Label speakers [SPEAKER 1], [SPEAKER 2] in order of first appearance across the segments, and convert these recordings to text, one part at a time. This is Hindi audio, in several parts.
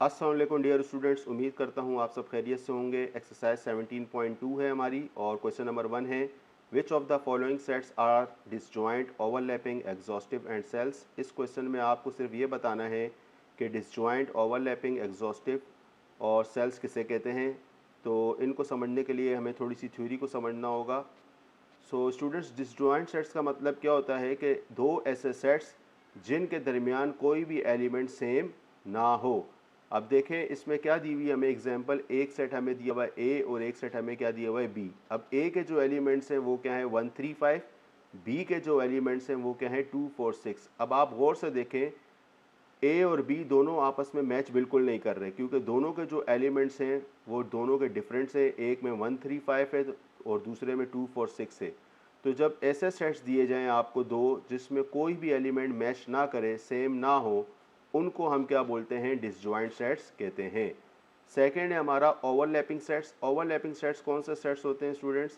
[SPEAKER 1] अस्सलाम वालेकुम डियर स्टूडेंट्स, उम्मीद करता हूँ आप सब खैरियत से होंगे। एक्सरसाइज 17.2 है हमारी और क्वेश्चन नंबर 1 है, which of the following sets are disjoint overlapping exhaustive and cells. इस क्वेश्चन में आपको सिर्फ ये बताना है कि डिसजॉइंट ओवरलैपिंग एग्जॉस्टिव और सेल्स किसे कहते हैं। तो इनको समझने के लिए हमें थोड़ी सी थ्योरी को समझना होगा। सो स्टूडेंट्स, डिसजॉइंट सेट्स का मतलब क्या होता है कि दो ऐसे सेट्स जिनके दरमियान कोई भी एलिमेंट सेम ना हो। अब देखें इसमें क्या दी हुई है हमें एग्जांपल, एक सेट हमें दिया हुआ है ए और एक सेट हमें क्या दिया हुआ है बी। अब ए के जो एलिमेंट्स हैं वो क्या है 1 3 5, बी के जो एलिमेंट्स हैं वो क्या है 2 4 6। अब आप गौर से देखें, ए और बी दोनों आपस में मैच बिल्कुल नहीं कर रहे क्योंकि दोनों के जो एलिमेंट्स हैं वो दोनों के डिफरेंट्स हैं। एक में 1 3 5 है और दूसरे में 2 4 6 है। तो जब ऐसे सेट्स दिए जाएं आपको दो जिसमें कोई भी एलिमेंट मैच ना करे, सेम ना हो, उनको हम क्या बोलते हैं, डिसजॉइंट सेट्स कहते हैं। सेकेंड है हमारा ओवरलैपिंग सेट्स। ओवरलैपिंग सेट्स कौन से सेट्स होते हैं स्टूडेंट्स,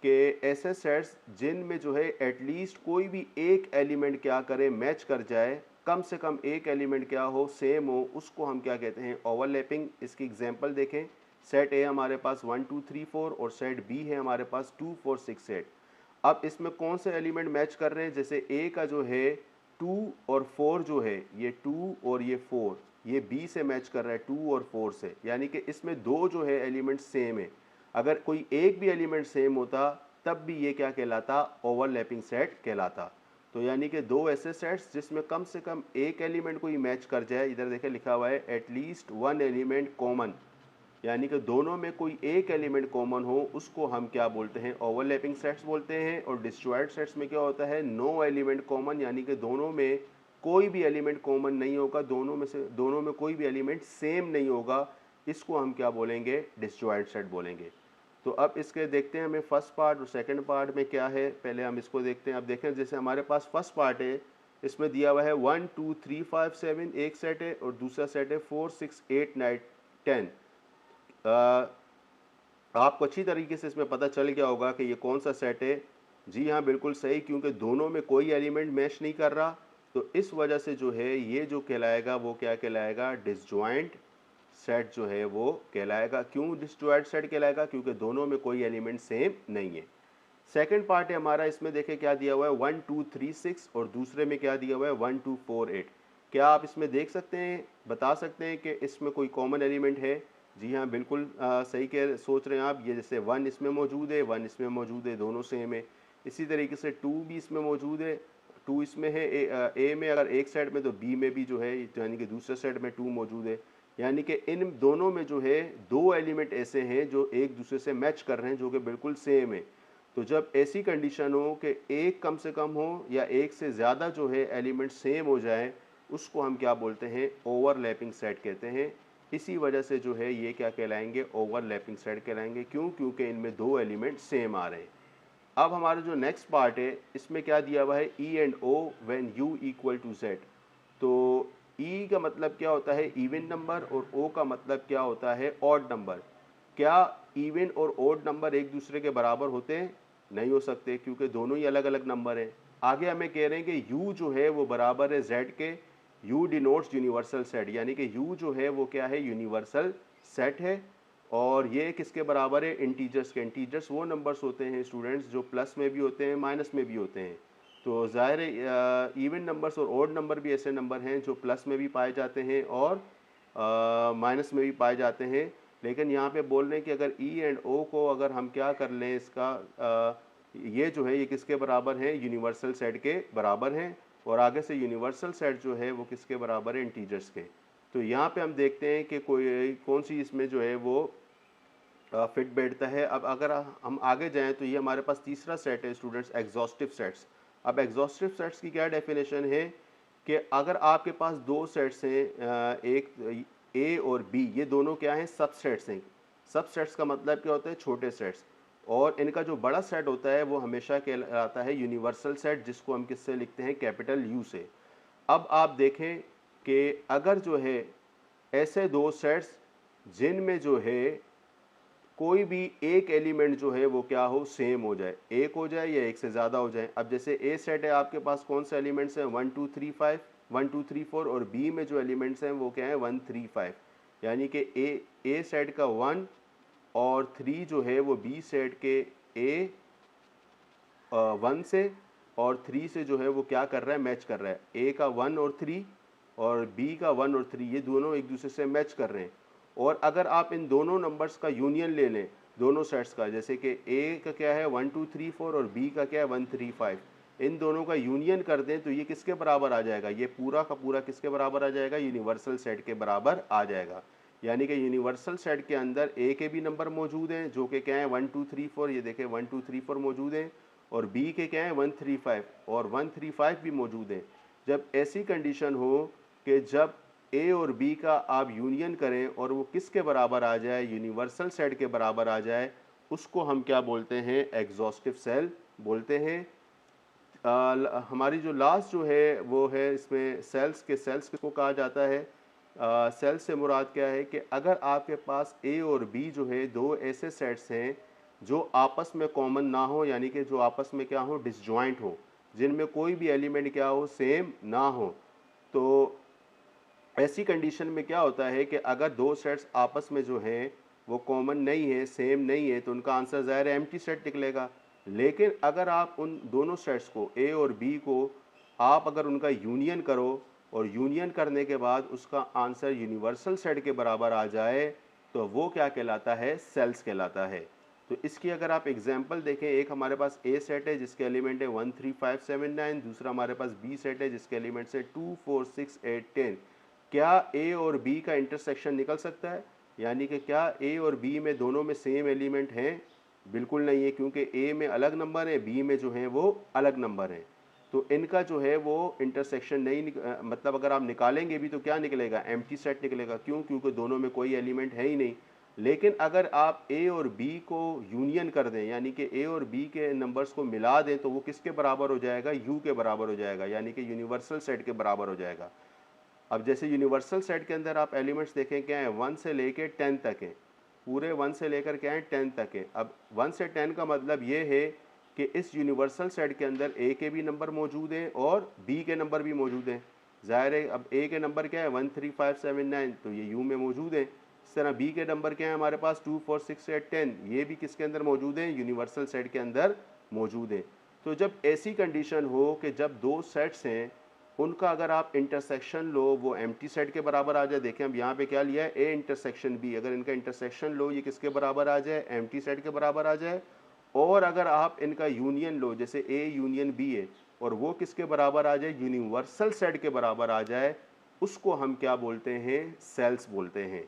[SPEAKER 1] के ऐसे सेट्स जिनमें जो है एटलीस्ट कोई भी एक एलिमेंट क्या करे, मैच कर जाए, कम से कम एक एलिमेंट क्या हो, सेम हो, उसको हम क्या कहते हैं, ओवरलैपिंग। इसकी एग्जांपल देखें, सेट ए हमारे पास 1 2 3 4 और सेट बी है हमारे पास 2 4 6 8। अब इसमें कौन से एलिमेंट मैच कर रहे हैं, जैसे ए का जो है 2 और 4 जो है, ये 2 और ये 4, ये बी से मैच कर रहा है 2 और 4 से, यानी कि इसमें दो जो है एलिमेंट सेम है। अगर कोई एक भी एलिमेंट सेम होता तब भी ये क्या कहलाता, ओवरलैपिंग सेट कहलाता। तो यानी कि दो ऐसे सेट्स जिसमें कम से कम एक एलिमेंट कोई मैच कर जाए, इधर देखें लिखा हुआ है एटलीस्ट वन एलिमेंट कॉमन, यानी कि दोनों में कोई एक एलिमेंट कॉमन हो, उसको हम क्या बोलते हैं, ओवरलैपिंग सेट्स बोलते हैं। और डिस्जॉइंट सेट्स में क्या होता है, नो एलिमेंट कॉमन, यानी कि दोनों में कोई भी एलिमेंट कॉमन नहीं होगा, दोनों में कोई भी एलिमेंट सेम नहीं होगा, इसको हम क्या बोलेंगे, डिस्जॉइंट सेट बोलेंगे। तो अब इसके देखते हैं हमें फर्स्ट पार्ट और सेकंड पार्ट में क्या है, पहले हम इसको देखते हैं। अब देखें जैसे हमारे पास फर्स्ट पार्ट है, इसमें दिया हुआ है 1 2 3 5 7 एक सेट है और दूसरा सेट है 4 6 8 9 10। आपको अच्छी तरीके से इसमें पता चल गया होगा कि ये कौन सा सेट है। जी हाँ, बिल्कुल सही, क्योंकि दोनों में कोई एलिमेंट मैच नहीं कर रहा। तो इस वजह से जो है ये जो कहलाएगा वो क्या कहलाएगा, डिसजॉइंट सेट जो है वो कहलाएगा। क्यों डिसजॉइंट सेट कहलाएगा, क्योंकि दोनों में कोई एलिमेंट सेम नहीं है। सेकंड पार्ट है हमारा, इसमें देखें क्या दिया हुआ है 1 2 3 6 और दूसरे में क्या दिया हुआ है 1 2 4 8। क्या आप इसमें देख सकते हैं, बता सकते हैं कि इसमें कोई कॉमन एलिमेंट है। जी हाँ, बिल्कुल सही कह सोच रहे हैं आप। ये जैसे 1 इसमें मौजूद है, 1 इसमें मौजूद है, दोनों सेम है। इसी तरीके से 2 भी इसमें मौजूद है, 2 इसमें है, ए में अगर एक साइड में तो बी में भी जो है, यानी कि दूसरे साइड में 2 मौजूद है। यानी कि इन दोनों में जो है दो एलिमेंट ऐसे हैं जो एक दूसरे से मैच कर रहे हैं, जो कि बिल्कुल सेम है। तो जब ऐसी कंडीशन हो कि एक कम से कम हो या एक से ज़्यादा जो है एलिमेंट सेम हो जाए, उसको हम क्या बोलते हैं, ओवरलैपिंग सेट कहते हैं। इसी वजह से जो है ये क्या कहलाएंगे, ओवरलैपिंग सेट कहलाएंगे। क्यों, क्योंकि इनमें दो एलिमेंट सेम आ रहे हैं। अब हमारा जो नेक्स्ट पार्ट है, इसमें क्या दिया हुआ है, E and O when U equal to Z. तो ई का मतलब क्या होता है, इवन नंबर, और ओ का मतलब क्या होता है, ऑड नंबर। क्या इवन और ओड नंबर एक दूसरे के बराबर होते हैं, नहीं हो सकते, क्योंकि दोनों ही अलग अलग नंबर हैं। आगे हमें कह रहे हैं कि u जो है वो बराबर है z के। u डिनोट्स यूनिवर्सल सेट, यानी कि u जो है वो क्या है, यूनिवर्सल सेट है। और ये किसके बराबर है, इंटीजर्स के। इंटीजर्स वो नंबर्स होते हैं स्टूडेंट्स जो प्लस में भी होते हैं, माइनस में भी होते हैं। तो ज़ाहिर है इवन नंबर्स और ओड नंबर भी ऐसे नंबर हैं जो प्लस में भी पाए जाते हैं और माइनस में भी पाए जाते हैं। लेकिन यहाँ पे बोल रहे हैं कि अगर ई एंड ओ को अगर हम क्या कर लें, इसका ये जो है ये किसके बराबर है, यूनिवर्सल सेट के बराबर हैं। और आगे से यूनिवर्सल सेट जो है वो किसके बराबर है, इंटीजर्स के। तो यहाँ पे हम देखते हैं कि कोई कौन सी इसमें जो है वो फिट बैठता है। अब अगर हम आगे जाएं तो ये हमारे पास तीसरा सेट है स्टूडेंट्स, एग्जॉस्टिव सेट्स। अब एग्जॉस्टिव सेट्स की क्या डेफिनेशन है कि अगर आपके पास दो सेट्स हैं, एक ए और बी, ये दोनों क्या हैं, सबसेट्स हैं। सबसेट्स का मतलब क्या होता है, छोटे सेट्स। और इनका जो बड़ा सेट होता है वो हमेशा कहलाता है यूनिवर्सल सेट, जिसको हम किससे लिखते हैं, कैपिटल यू से। अब आप देखें कि अगर जो है ऐसे दो सेट्स जिनमें जो है कोई भी एक एलिमेंट जो है वो क्या हो, सेम हो जाए, एक हो जाए या एक से ज़्यादा हो जाए। अब जैसे ए सेट है आपके पास, कौन से एलिमेंट्स हैं, 1 2 3 5, 1 2 3 4, और बी में जो एलिमेंट्स हैं वो क्या है, 1 3 5। यानी कि ए सेट का 1 और 3 जो है वो बी सेट के ए 1 से और 3 से जो है वो क्या कर रहा है, मैच कर रहा है। ए का 1 और 3 और बी का 1 और 3 ये दोनों एक दूसरे से मैच कर रहे हैं। और अगर आप इन दोनों नंबर्स का यूनियन ले लें दोनों सेट्स का, जैसे कि ए का क्या है 1 2 3 4 और बी का क्या है 1 3 5, इन दोनों का यूनियन कर दें तो ये किसके बराबर आ जाएगा, ये पूरा का पूरा किसके बराबर आ जाएगा, यूनिवर्सल सेट के बराबर आ जाएगा। यानी कि यूनिवर्सल सेट के अंदर ए के भी नंबर मौजूद हैं जो कि क्या है 1 2 3 4, ये देखें 1 2 3 4 मौजूद हैं, और बी के क्या है 1 3 5 और 1 3 5 भी मौजूद हैं। जब ऐसी कंडीशन हो कि जब ए और बी का आप यूनियन करें और वो किसके बराबर आ जाए, यूनिवर्सल सेट के बराबर आ जाए, उसको हम क्या बोलते हैं, एग्जॉस्टिव सेल बोलते हैं। हमारी जो लास्ट जो है वो है इसमें सेल्स किसको कहा जाता है। सेल्स से मुराद क्या है कि अगर आपके पास ए और बी जो है दो ऐसे सेट्स हैं जो आपस में कॉमन ना हो, यानी कि जो आपस में क्या हो, डिसजॉइंट हो, जिनमें कोई भी एलिमेंट क्या हो, सेम ना हो, तो ऐसी कंडीशन में क्या होता है कि अगर दो सेट्स आपस में जो हैं वो कॉमन नहीं है, सेम नहीं है, तो उनका आंसर ज़ाहिर है एम्प्टी सेट निकलेगा। लेकिन अगर आप उन दोनों सेट्स को ए और बी को आप अगर उनका यूनियन करो और यूनियन करने के बाद उसका आंसर यूनिवर्सल सेट के बराबर आ जाए तो वो क्या कहलाता है, सेल्स कहलाता है। तो इसकी अगर आप एग्जांपल देखें, एक हमारे पास ए सेट है जिसके एलिमेंट है 1 3 5 7 9, दूसरा हमारे पास बी सेट है जिसके एलिमेंट्स है 2 4 6 8 10। क्या ए और बी का इंटरसेक्शन निकल सकता है, यानी कि क्या ए और बी में दोनों में सेम एलिमेंट हैं? बिल्कुल नहीं है, क्योंकि ए में अलग नंबर है, बी में जो है वो अलग नंबर है। तो इनका जो है वो इंटरसेक्शन नहीं मतलब अगर आप निकालेंगे भी तो क्या निकलेगा, एम्प्टी सेट निकलेगा। क्यों? क्योंकि दोनों में कोई एलिमेंट है ही नहीं। लेकिन अगर आप ए और बी को यूनियन कर दें, यानी कि ए और बी के नंबर्स को मिला दें, तो वो किसके बराबर हो जाएगा, यू के बराबर हो जाएगा, यानी कि यूनिवर्सल सेट के बराबर हो जाएगा। अब जैसे यूनिवर्सल सेट के अंदर आप एलिमेंट्स देखें क्या है, 1 से लेके 10 तक हैं, पूरे 1 से लेकर क्या है 10 तक है। अब 1 से 10 का मतलब ये है कि इस यूनिवर्सल सेट के अंदर ए के भी नंबर मौजूद हैं और बी के नंबर भी मौजूद हैं। ज़ाहिर है अब ए के नंबर क्या है 1 3 5 7 9, तो ये यू में मौजूद हैं। इस तरह बी के नंबर क्या है हमारे पास 2 4 6 8 10, ये भी किसके अंदर मौजूद हैं, यूनिवर्सल सेट के अंदर मौजूद हैं। तो जब ऐसी कंडीशन हो कि जब दो सेट्स हैं उनका अगर आप इंटरसेक्शन लो वो एम्प्टी सेट के बराबर आ जाए। देखें अब यहाँ पे क्या लिया है, ए इंटरसेक्शन बी, अगर इनका इंटरसेक्शन लो ये किसके बराबर आ जाए, एम्प्टी सेट के बराबर आ जाए। और अगर आप इनका यूनियन लो, जैसे ए यूनियन बी है, और वो किसके बराबर आ जाए, यूनिवर्सल सेट के बराबर आ जाए, उसको हम क्या बोलते हैं, सेल्स बोलते हैं।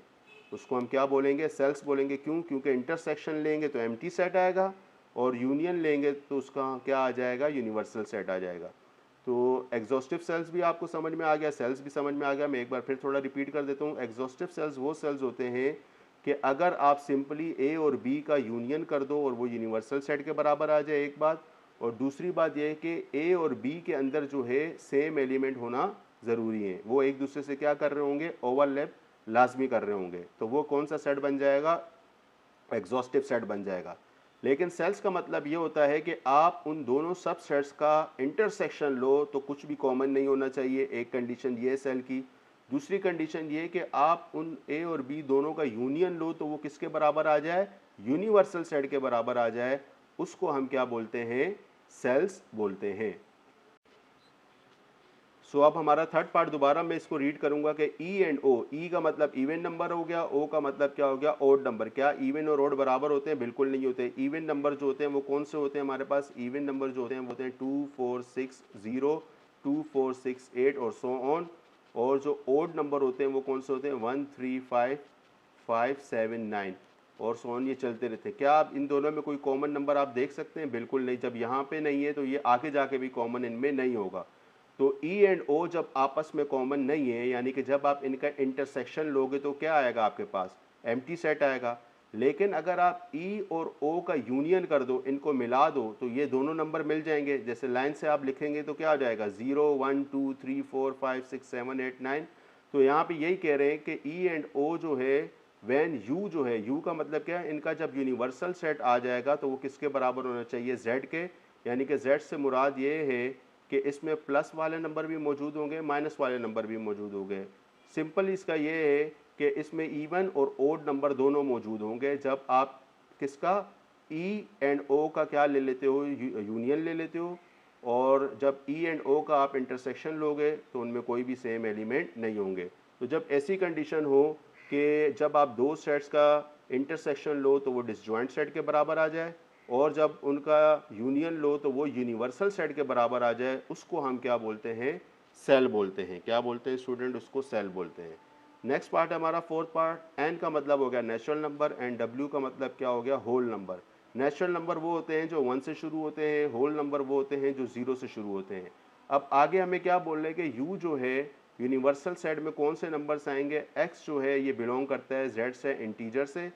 [SPEAKER 1] उसको हम क्या बोलेंगे, सेल्स बोलेंगे। क्यों? क्योंकि इंटरसेक्शन लेंगे तो एम्प्टी सेट आएगा और यूनियन लेंगे तो उसका क्या आ जाएगा, यूनिवर्सल सेट आ जाएगा। तो एग्जॉस्टिव सेल्स भी आपको समझ में आ गया, सेल्स भी समझ में आ गया। मैं एक बार फिर थोड़ा रिपीट कर देता हूँ। एग्जॉस्टिव सेल्स वो सेल्स होते हैं कि अगर आप सिंपली ए और बी का यूनियन कर दो और वो यूनिवर्सल सेट के बराबर आ जाए, एक बात। और दूसरी बात यह है कि ए और बी के अंदर जो है सेम एलिमेंट होना ज़रूरी है, वो एक दूसरे से क्या कर रहे होंगे, ओवरलैप लाजमी कर रहे होंगे, तो वो कौन सा सेट बन जाएगा, एग्जॉस्टिव सेट बन जाएगा। लेकिन सेल्स का मतलब ये होता है कि आप उन दोनों सब सेट्स का इंटरसेक्शन लो तो कुछ भी कॉमन नहीं होना चाहिए, एक कंडीशन ये है सेल की। दूसरी कंडीशन ये है कि आप उन ए और बी दोनों का यूनियन लो तो वो किसके बराबर आ जाए, यूनिवर्सल सेट के बराबर आ जाए, उसको हम क्या बोलते हैं, सेल्स बोलते हैं। सो अब हमारा थर्ड पार्ट दोबारा मैं इसको रीड करूंगा कि ई एंड ओ, ई का मतलब इवन नंबर हो गया, ओ का मतलब क्या हो गया, ओड नंबर। क्या इवन और ओड बराबर होते हैं? बिल्कुल नहीं होते। इवन नंबर जो होते हैं वो कौन से होते हैं हमारे पास, इवन नंबर जो होते हैं वो होते हैं 2 4 6 0, 2 4 6 8 और सो ऑन। और जो ओड नंबर होते हैं वो कौन से होते हैं, 1 3 5 5 7 9 और सो ऑन, ये चलते रहते हैं। क्या आप इन दोनों में कोई कॉमन नंबर आप देख सकते हैं? बिल्कुल नहीं। जब यहाँ पे नहीं है तो ये आगे जाके भी कॉमन इनमें नहीं होगा। तो ई एंड ओ जब आपस में कॉमन नहीं है, यानी कि जब आप इनका इंटरसेक्शन लोगे तो क्या आएगा आपके पास, एम्प्टी सेट आएगा। लेकिन अगर आप ई और ओ का यूनियन कर दो, इनको मिला दो, तो ये दोनों नंबर मिल जाएंगे। जैसे लाइन से आप लिखेंगे तो क्या आ जाएगा, 0 1 2 3 4 5 6 7 8 9। तो यहाँ पे यही कह रहे हैं कि ई एंड ओ जो है, वैन यू जो है, यू का मतलब क्या है, इनका जब यूनिवर्सल सेट आ जाएगा तो वो किसके बराबर होना चाहिए, जेड के। यानी कि जेड से मुराद ये है कि इसमें प्लस वाले नंबर भी मौजूद होंगे, माइनस वाले नंबर भी मौजूद होंगे। सिंपल इसका ये है कि इसमें इवन और ओड नंबर दोनों मौजूद होंगे। जब आप किसका ई एंड ओ का क्या ले लेते हो, यूनियन ले लेते हो, और जब ई एंड ओ का आप इंटरसेक्शन लोगे तो उनमें कोई भी सेम एलिमेंट नहीं होंगे। तो जब ऐसी कंडीशन हो कि जब आप दो सेट्स का इंटरसेक्शन लो तो वो डिसजॉइंट सेट के बराबर आ जाए, और जब उनका यूनियन लो तो वो यूनिवर्सल सेट के बराबर आ जाए, उसको हम क्या बोलते हैं, सेल बोलते हैं। क्या बोलते हैं स्टूडेंट, उसको सेल बोलते हैं। नेक्स्ट पार्ट है हमारा फोर्थ पार्ट। एन का मतलब हो गया नेचुरल नंबर एंड डब्ल्यू का मतलब क्या हो गया, होल नंबर। नेचुरल नंबर वो होते हैं जो 1 से शुरू होते हैं, होल नंबर वो होते हैं जो 0 से शुरू होते हैं। अब आगे हमें क्या बोल रहे हैं कि यू जो है यूनिवर्सल सेट में कौन से नंबर्स आएंगे। एक्स जो है ये बिलोंग करता है जेड से, इंटीजर से,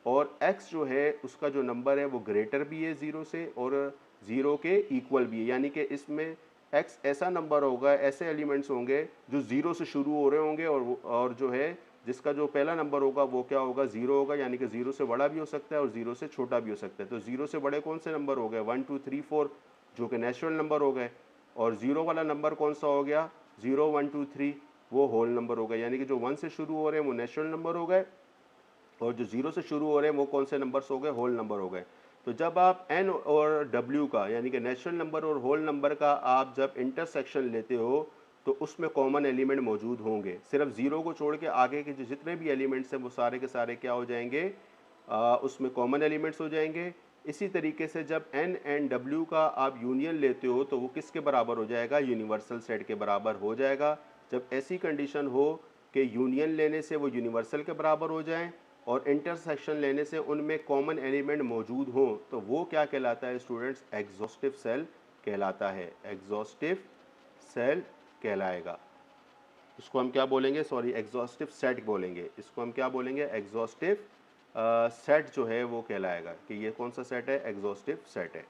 [SPEAKER 1] और एक्स जो है उसका जो नंबर है वो ग्रेटर भी है 0 से और 0 के इक्वल भी है। यानी कि इसमें एक्स ऐसा नंबर होगा, ऐसे एलिमेंट्स होंगे जो 0 से शुरू हो रहे होंगे, और जो है जिसका जो पहला नंबर होगा वो क्या होगा, 0 होगा। यानी कि 0 से बड़ा भी हो सकता है और 0 से छोटा भी हो सकता है। तो 0 से बड़े कौन से नंबर हो गए, 1 2 3 4 जो कि नेचुरल नंबर हो गए, और 0 वाला नंबर कौन सा हो गया, 0 1 2 3 वो होल नंबर हो गए। यानी कि जो 1 से शुरू हो रहे हैं वो नेचुरल नंबर हो गए, और जो 0 से शुरू हो रहे हैं वो कौन से नंबर्स हो गए, होल नंबर हो गए। तो जब आप एन और डब्ल्यू का यानी कि नेचुरल नंबर और होल नंबर का आप जब इंटरसेक्शन लेते हो तो उसमें कॉमन एलिमेंट मौजूद होंगे। सिर्फ 0 को छोड़ के आगे के जितने भी एलिमेंट्स हैं वो सारे के सारे क्या हो जाएंगे, उसमें कॉमन एलिमेंट्स हो जाएंगे। इसी तरीके से जब एन एंड डब्ल्यू का आप यूनियन लेते हो तो वो किसके बराबर हो जाएगा, यूनिवर्सल सेट के बराबर हो जाएगा। जब ऐसी कंडीशन हो कि यूनियन लेने से वो यूनिवर्सल के बराबर हो जाएं और इंटरसेक्शन लेने से उनमें कॉमन एलिमेंट मौजूद हो, तो वो क्या कहलाता है स्टूडेंट्स, एग्जॉस्टिव सेल कहलाता है। एग्जॉस्टिव सेल कहलाएगा। इसको हम क्या बोलेंगे, सॉरी एग्जॉस्टिव सेट बोलेंगे। इसको हम क्या बोलेंगे, एग्जॉस्टिव सेट जो है वो कहलाएगा कि ये कौन सा सेट है, एग्जॉस्टिव सेट है।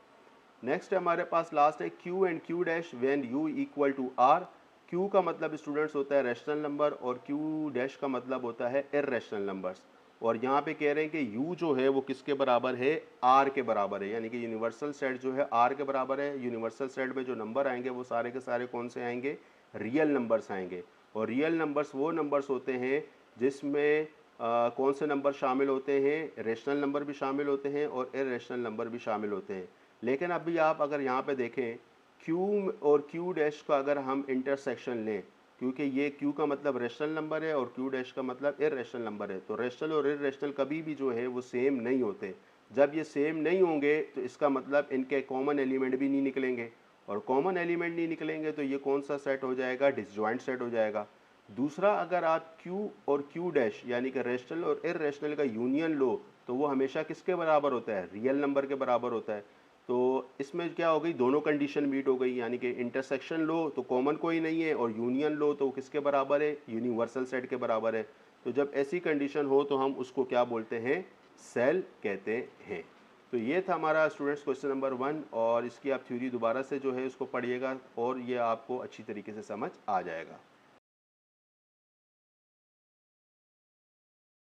[SPEAKER 1] नेक्स्ट हमारे पास लास्ट है Q and Q dash when U equal to R. Q का मतलब स्टूडेंट्स होता है रैशनल नंबर और क्यू डैश का मतलब होता है इररेशनल नंबर्स। और यहाँ पे कह रहे हैं कि यू जो है वो किसके बराबर है, आर के बराबर है। यानी कि यूनिवर्सल सेट जो है आर के बराबर है। यूनिवर्सल सेट में जो नंबर आएंगे वो सारे के सारे कौन से आएंगे, रियल नंबर्स आएंगे। और रियल नंबर्स वो नंबर्स होते हैं जिसमें कौन से नंबर शामिल होते हैं, रेशनल नंबर भी शामिल होते हैं और इररेशनल नंबर भी शामिल होते हैं। लेकिन अभी आप अगर यहाँ पे देखें क्यू और क्यू डैश का अगर हम इंटरसेक्शन लें, क्योंकि ये क्यू का मतलब रेशनल नंबर है और क्यू डैश का मतलब इररेशनल नंबर है, तो रेशनल और इररेशनल कभी भी जो है वो सेम नहीं होते। जब ये सेम नहीं होंगे तो इसका मतलब इनके कॉमन एलिमेंट भी नहीं निकलेंगे, और कॉमन एलिमेंट नहीं निकलेंगे तो ये कौन सा सेट हो जाएगा, डिसजॉइंट सेट हो जाएगा। दूसरा, अगर आप क्यू और क्यू डैश यानी कि रेशनल और इररेशनल का यूनियन लो तो वो हमेशा किसके बराबर होता है, रियल नंबर के बराबर होता है। तो इसमें क्या हो गई, दोनों कंडीशन मीट हो गई। यानी कि इंटरसेक्शन लो तो कॉमन कोई नहीं है, और यूनियन लो तो किसके बराबर है, यूनिवर्सल सेट के बराबर है। तो जब ऐसी कंडीशन हो तो हम उसको क्या बोलते हैं, सेल कहते हैं। तो ये था हमारा स्टूडेंट्स क्वेश्चन नंबर 1, और इसकी आप थ्योरी दोबारा से जो है उसको पढ़िएगा और ये आपको अच्छी तरीके से समझ आ जाएगा।